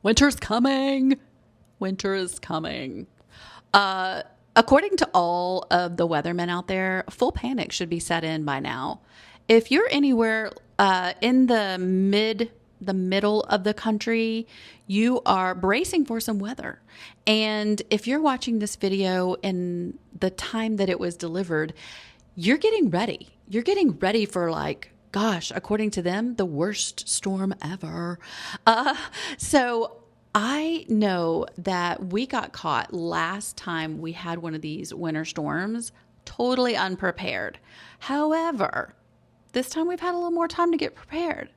Winter's coming. Winter is coming. According to all of the weathermen out there, full panic should be set in by now. If you're anywhere in the middle of the country, you are bracing for some weather. And if you're watching this video in the time that it was delivered, you're getting ready. You're getting ready for, like, gosh, according to them, the worst storm ever. So I know that we got caught last time we had one of these winter storms totally unprepared. However, this time we've had a little more time to get prepared.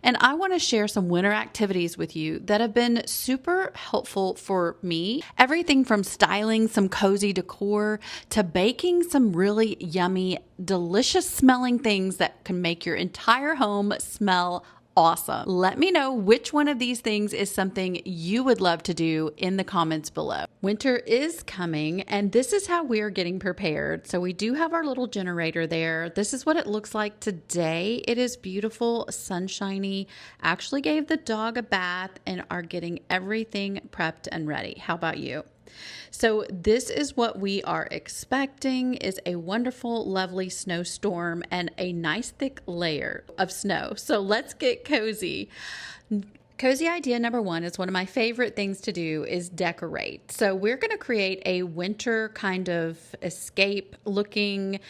And I want to share some winter activities with you that have been super helpful for me. Everything from styling some cozy decor to baking some really yummy, delicious smelling things that can make your entire home smell awesome. Let me know which one of these things is something you would love to do in the comments below. Winter is coming, and this is how we are getting prepared. So we do have our little generator there. This is what it looks like today. It is beautiful, sunshiny. Actually gave the dog a bath and are getting everything prepped and ready. How about you? So this is what we are expecting, is a wonderful, lovely snowstorm and a nice thick layer of snow. So let's get cozy. Cozy idea number one is one of my favorite things to do is decorate. So we're going to create a winter kind of escape looking,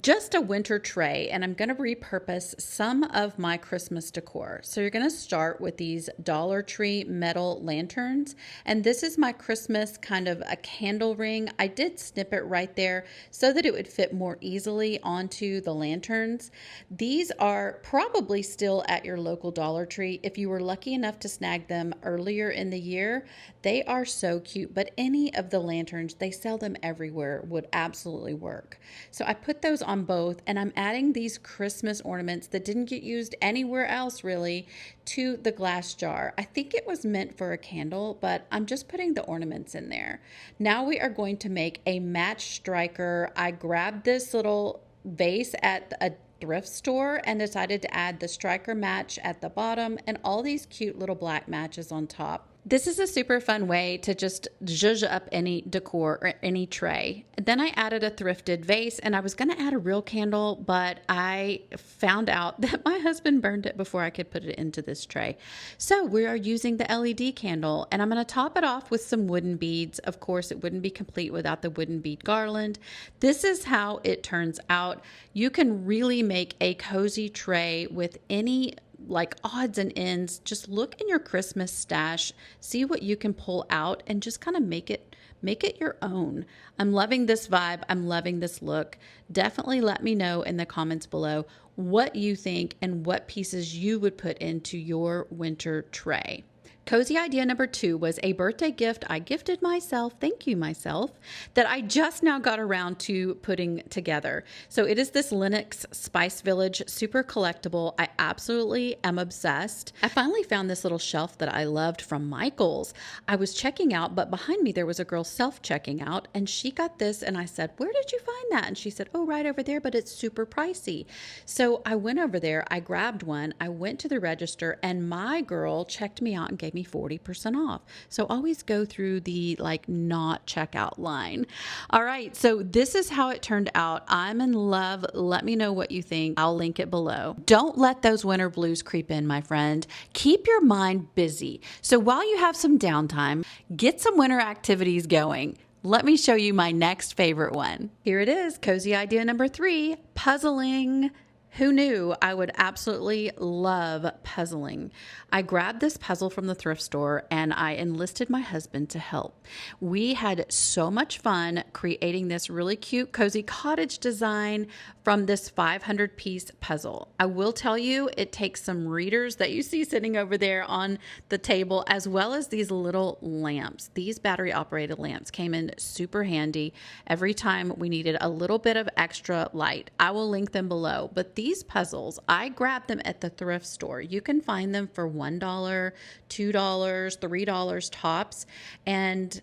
just a winter tray, and I'm going to repurpose some of my Christmas decor. So you're going to start with these Dollar Tree metal lanterns, and this is my Christmas kind of a candle ring. I did snip it right there so that it would fit more easily onto the lanterns. These are probably still at your local Dollar Tree. If you were lucky enough to snag them earlier in the year, they are so cute, but any of the lanterns, they sell them everywhere, would absolutely work. So I put those on both, and I'm adding these Christmas ornaments that didn't get used anywhere else really to the glass jar. I think it was meant for a candle, but I'm just putting the ornaments in there. Now we are going to make a match striker. I grabbed this little vase at a thrift store and decided to add the striker match at the bottom and all these cute little black matches on top. This is a super fun way to just zhuzh up any decor or any tray. Then I added a thrifted vase, and I was going to add a real candle, but I found out that my husband burned it before I could put it into this tray. So we are using the LED candle, and I'm going to top it off with some wooden beads. Of course, it wouldn't be complete without the wooden bead garland. This is how it turns out. You can really make a cozy tray with any like odds and ends. Just look in your Christmas stash, see what you can pull out, and just kind of make it your own. I'm loving this vibe. I'm loving this look. Definitely let me know in the comments below what you think and what pieces you would put into your winter tray. Cozy idea number two was a birthday gift I gifted myself, thank you myself, that I just now got around to putting together. So it is this Linux Spice Village super collectible. I absolutely am obsessed. I finally found this little shelf that I loved from Michael's. I was checking out, but behind me there was a girl self-checking out, and she got this, and I said, "Where did you find that?" And she said, "Oh, right over there, but it's super pricey." So I went over there, I grabbed one, I went to the register, and my girl checked me out and gave me 40% off. So always go through the not checkout line. All right, so this is how it turned out. I'm in love. Let me know what you think. I'll link it below. Don't let those winter blues creep in, my friend. Keep your mind busy. So while you have some downtime, get some winter activities going. Let me show you my next favorite one. Here it is, cozy idea number 3, puzzling. Who knew I would absolutely love puzzling? I grabbed this puzzle from the thrift store and I enlisted my husband to help. We had so much fun creating this really cute cozy cottage design from this 500-piece puzzle. I will tell you, it takes some readers that you see sitting over there on the table, as well as these little lamps. These battery-operated lamps came in super handy every time we needed a little bit of extra light. I will link them below, but these puzzles, I grabbed them at the thrift store. You can find them for $1, $2, $3 tops, and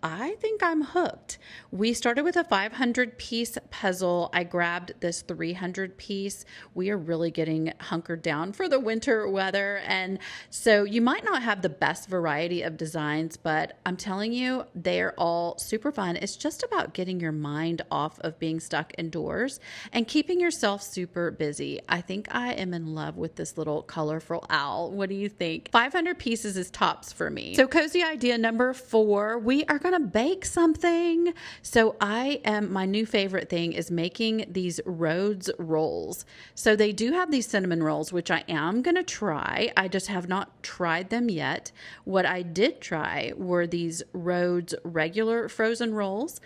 I think I'm hooked. We started with a 500 piece puzzle. I grabbed this 300 piece. We are really getting hunkered down for the winter weather. And so you might not have the best variety of designs, but I'm telling you, they're all super fun. It's just about getting your mind off of being stuck indoors and keeping yourself super busy. I think I am in love with this little colorful owl. What do you think? 500 pieces is tops for me. So cozy idea number 4, we are going to bake something. So my new favorite thing is making these Rhodes rolls. So they do have these cinnamon rolls, which I am going to try. I just have not tried them yet. What I did try were these Rhodes regular frozen rolls.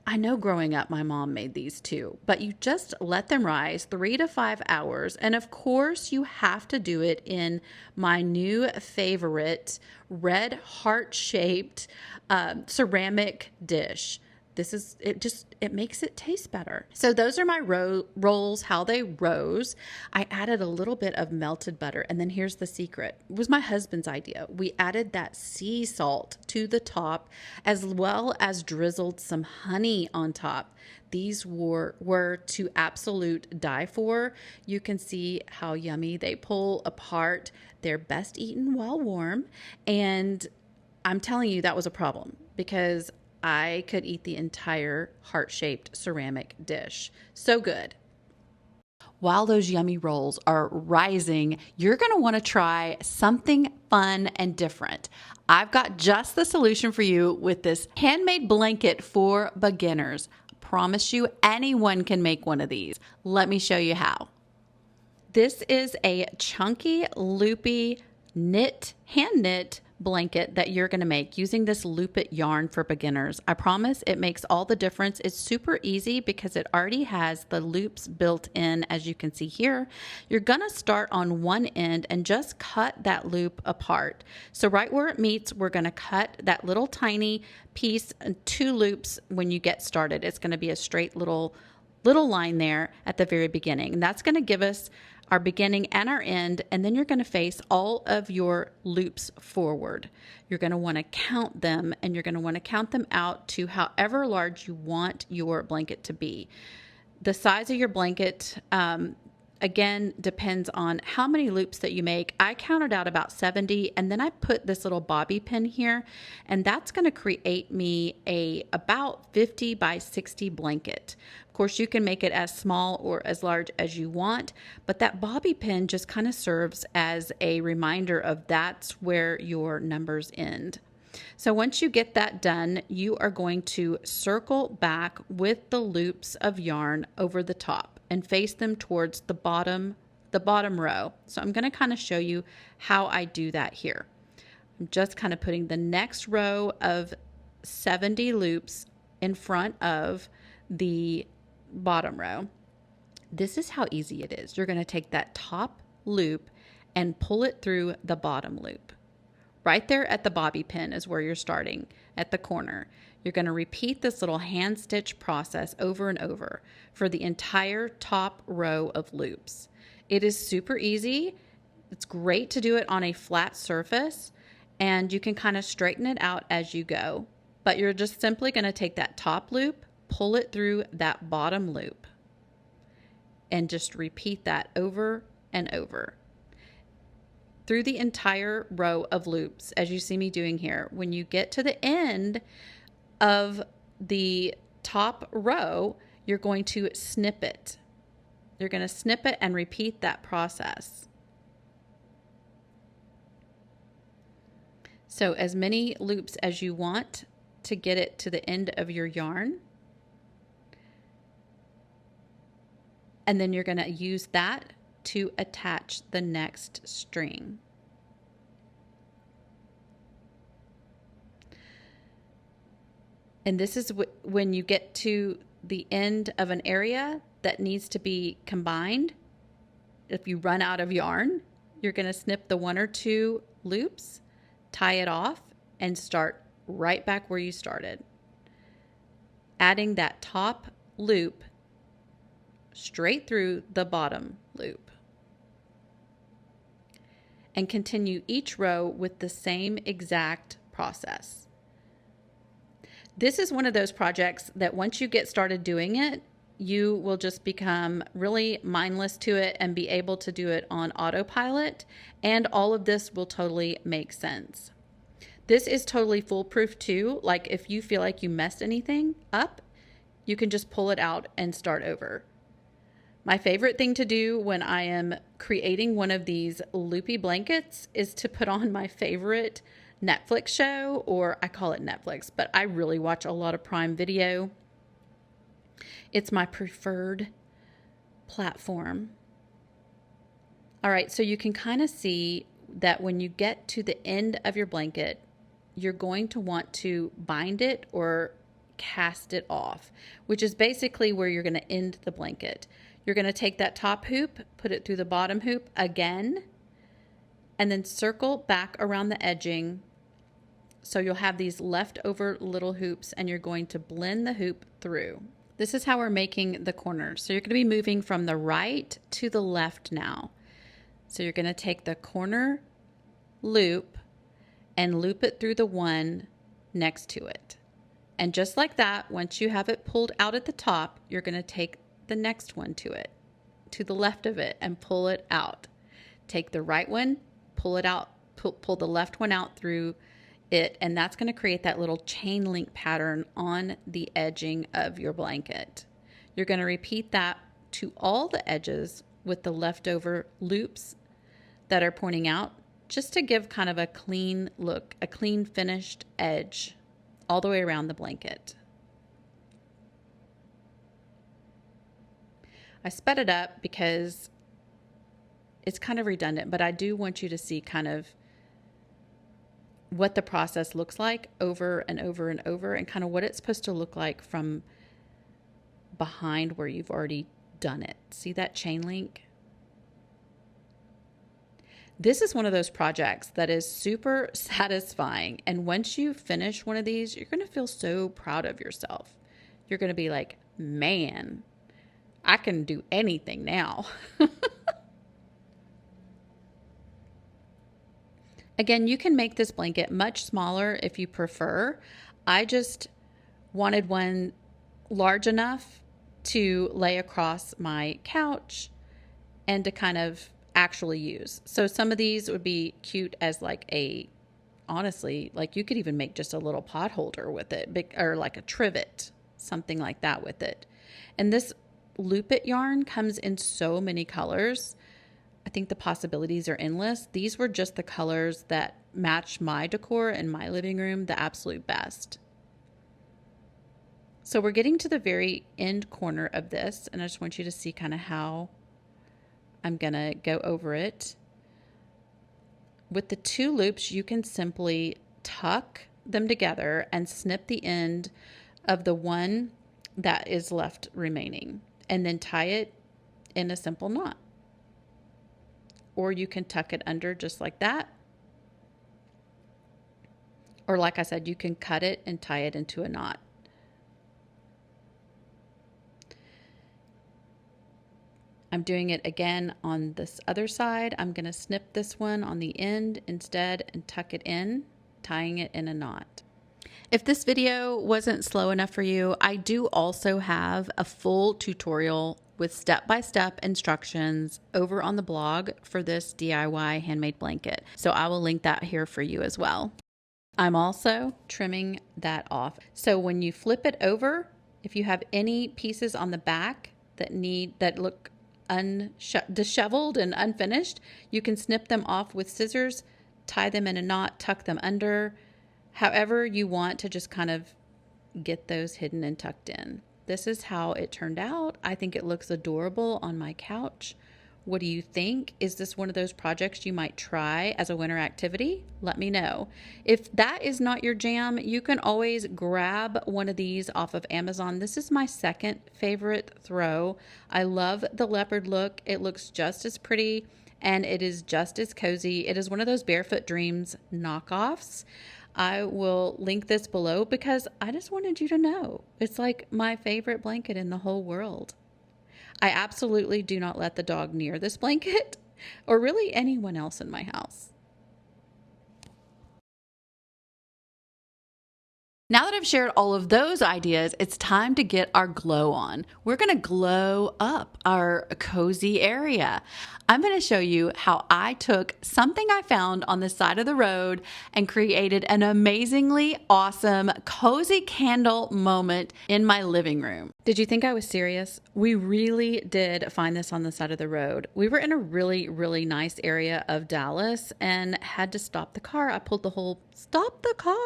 I know growing up, my mom made these too, but you just let them rise 3 to 5 hours. And of course, you have to do it in my new favorite red heart-shaped ceramic dish. It makes it taste better. So those are my rolls, how they rose. I added a little bit of melted butter. And then here's the secret. It was my husband's idea. We added that sea salt to the top, as well as drizzled some honey on top. These were to absolute die for. You can see how yummy they pull apart. They're best eaten while warm. And I'm telling you, that was a problem because I could eat the entire heart-shaped ceramic dish. So good. While those yummy rolls are rising, you're going to want to try something fun and different. I've got just the solution for you with this handmade blanket for beginners. Promise you anyone can make one of these. Let me show you how. This is a chunky, loopy, hand knit blanket that you're going to make using this Loop It yarn for beginners. I promise it makes all the difference. It's super easy because it already has the loops built in, as you can see here. You're going to start on one end and just cut that loop apart. So right where it meets, we're going to cut that little tiny piece, 2 loops when you get started. It's going to be a straight little line there at the very beginning. And that's going to give us our beginning and our end, and then you're going to face all of your loops forward. You're going to want to count them, and you're going to want to count them out to however large you want your blanket to be. The size of your blanket, again, depends on how many loops that you make. I counted out about 70, and then I put this little bobby pin here, and that's going to create me about 50 by 60 blanket. Of course, you can make it as small or as large as you want, but that bobby pin just kind of serves as a reminder of that's where your numbers end. So once you get that done, you are going to circle back with the loops of yarn over the top and face them towards the bottom row. So I'm going to kind of show you how I do that here. I'm just kind of putting the next row of 70 loops in front of the bottom row. This is how easy it is. You're going to take that top loop and pull it through the bottom loop. Right there at the bobby pin is where you're starting at the corner. You're going to repeat this little hand stitch process over and over for the entire top row of loops. It is super easy. It's great to do it on a flat surface, and you can kind of straighten it out as you go. But you're just simply going to take that top loop, pull it through that bottom loop, and just repeat that over and over through the entire row of loops, as you see me doing here. When you get to the end of the top row, you're going to snip it. You're going to snip it and repeat that process. So as many loops as you want to get it to the end of your yarn. And then you're going to use that to attach the next string. And this is when you get to the end of an area that needs to be combined. If you run out of yarn, you're going to snip the 1 or 2 loops, tie it off, and start right back where you started. Adding that top loop straight through the bottom loop. And continue each row with the same exact process. This is one of those projects that once you get started doing it, you will just become really mindless to it and be able to do it on autopilot, and all of this will totally make sense. This is totally foolproof too. Like if you feel like you messed anything up, you can just pull it out and start over. My favorite thing to do when I am creating one of these loopy blankets is to put on my favorite Netflix show, or I call it Netflix, but I really watch a lot of Prime Video. It's my preferred platform. All right, so you can kind of see that when you get to the end of your blanket, you're going to want to bind it or cast it off, which is basically where you're going to end the blanket. You're going to take that top hoop, put it through the bottom hoop again, and then circle back around the edging. So you'll have these leftover little hoops, and you're going to blend the hoop through. This is how we're making the corners. So you're going to be moving from the right to the left now. So you're going to take the corner loop and loop it through the one next to it. And just like that, once you have it pulled out at the top, you're going to take the next one to it, to the left of it, and pull it out. Take the right one, pull it out, pull the left one out through it, and that's going to create that little chain link pattern on the edging of your blanket. You're going to repeat that to all the edges with the leftover loops that are pointing out, just to give kind of a clean look, a clean finished edge all the way around the blanket. I sped it up because it's kind of redundant, but I do want you to see kind of what the process looks like over and over and over, and kind of what it's supposed to look like from behind where you've already done it. See that chain link? This is one of those projects that is super satisfying. And once you finish one of these, you're going to feel so proud of yourself. You're going to be like, man, I can do anything now. Again, you can make this blanket much smaller if you prefer. I just wanted one large enough to lay across my couch and to kind of actually use. So some of these would be cute as like a, honestly, like you could even make just a little pot holder with it, or like a trivet, something like that with it. And this Loop It yarn comes in so many colors. I think the possibilities are endless. These were just the colors that match my decor in my living room the absolute best. So we're getting to the very end corner of this, and I just want you to see kind of how I'm gonna go over it. With the two loops, you can simply tuck them together and snip the end of the one that is left remaining, and then tie it in a simple knot. Or you can tuck it under just like that. Or like I said, you can cut it and tie it into a knot. I'm doing it again on this other side. I'm going to snip this one on the end instead and tuck it in, tying it in a knot. If this video wasn't slow enough for you, I do also have a full tutorial with step-by-step instructions over on the blog for this DIY handmade blanket. So I will link that here for you as well. I'm also trimming that off. So when you flip it over, if you have any pieces on the back that look disheveled and unfinished, you can snip them off with scissors, tie them in a knot, tuck them under, however you want to just kind of get those hidden and tucked in. This is how it turned out. I think it looks adorable on my couch. What do you think? Is this one of those projects you might try as a winter activity? Let me know. If that is not your jam, you can always grab one of these off of Amazon. This is my second favorite throw. I love the leopard look. It looks just as pretty and it is just as cozy. It is one of those Barefoot Dreams knockoffs. I will link this below because I just wanted you to know. It's like my favorite blanket in the whole world. I absolutely do not let the dog near this blanket or really anyone else in my house. Now that I've shared all of those ideas, it's time to get our glow on. We're going to glow up our cozy area. I'm going to show you how I took something I found on the side of the road and created an amazingly awesome cozy candle moment in my living room. Did you think I was serious? We really did find this on the side of the road. We were in a really, really nice area of Dallas and had to stop the car. I pulled the whole stop the car.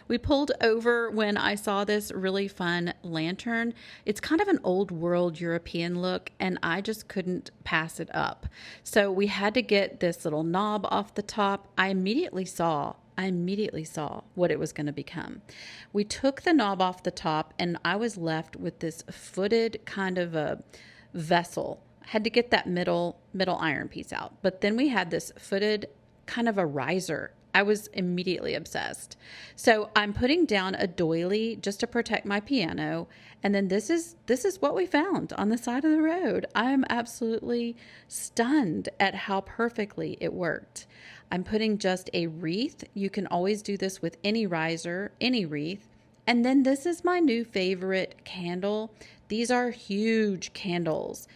We pulled over when I saw this really fun lantern. It's kind of an old world European look, and I just couldn't pass it up. So we had to get this little knob off the top. I immediately saw what it was going to become. We took the knob off the top, and I was left with this footed kind of a vessel. I had to get that middle iron piece out. But then we had this footed kind of a riser. I was immediately obsessed. So I'm putting down a doily just to protect my piano. And then this is what we found on the side of the road. I'm absolutely stunned at how perfectly it worked. I'm putting just a wreath. You can always do this with any riser, any wreath. And then this is my new favorite candle. These are huge candles.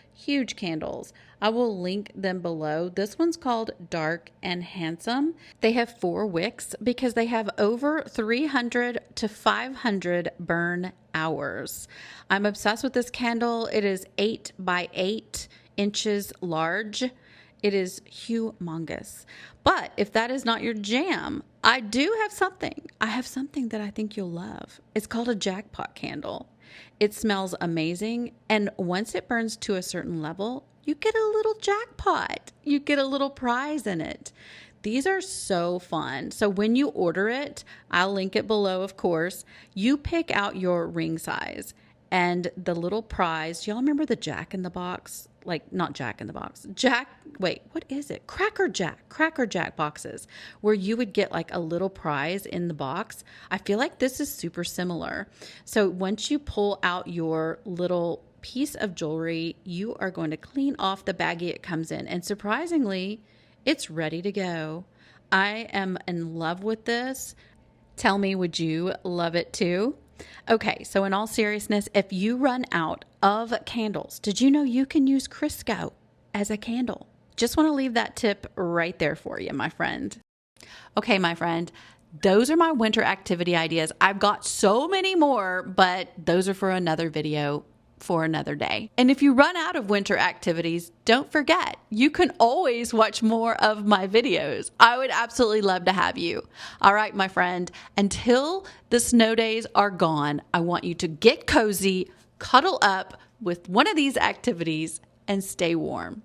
I will link them below. This one's called Dark and Handsome. They have 4 wicks because they have over 300 to 500 burn hours. I'm obsessed with this candle. It is 8 by 8 inches large. It is humongous. But if that is not your jam, I do have something. I have something that I think you'll love. It's called a jackpot candle. It smells amazing, and once it burns to a certain level, you get a little jackpot. You get a little prize in it. These are so fun. So when you order it, I'll link it below, of course. You pick out your ring size and the little prize. Y'all remember the Jack in the Box? Like, not Jack in the Box. What is it? Cracker Jack boxes where you would get like a little prize in the box. I feel like this is super similar. So once you pull out your little piece of jewelry, you are going to clean off the baggie it comes in. And surprisingly, it's ready to go. I am in love with this. Tell me, would you love it too? Okay, so in all seriousness, if you run out of candles, did you know you can use Crisco as a candle? Just want to leave that tip right there for you, my friend. Okay, my friend, those are my winter activity ideas. I've got so many more, but those are for another video for another day. And if you run out of winter activities, don't forget, you can always watch more of my videos. I would absolutely love to have you. All right, my friend, until the snow days are gone, I want you to get cozy, cuddle up with one of these activities, and stay warm.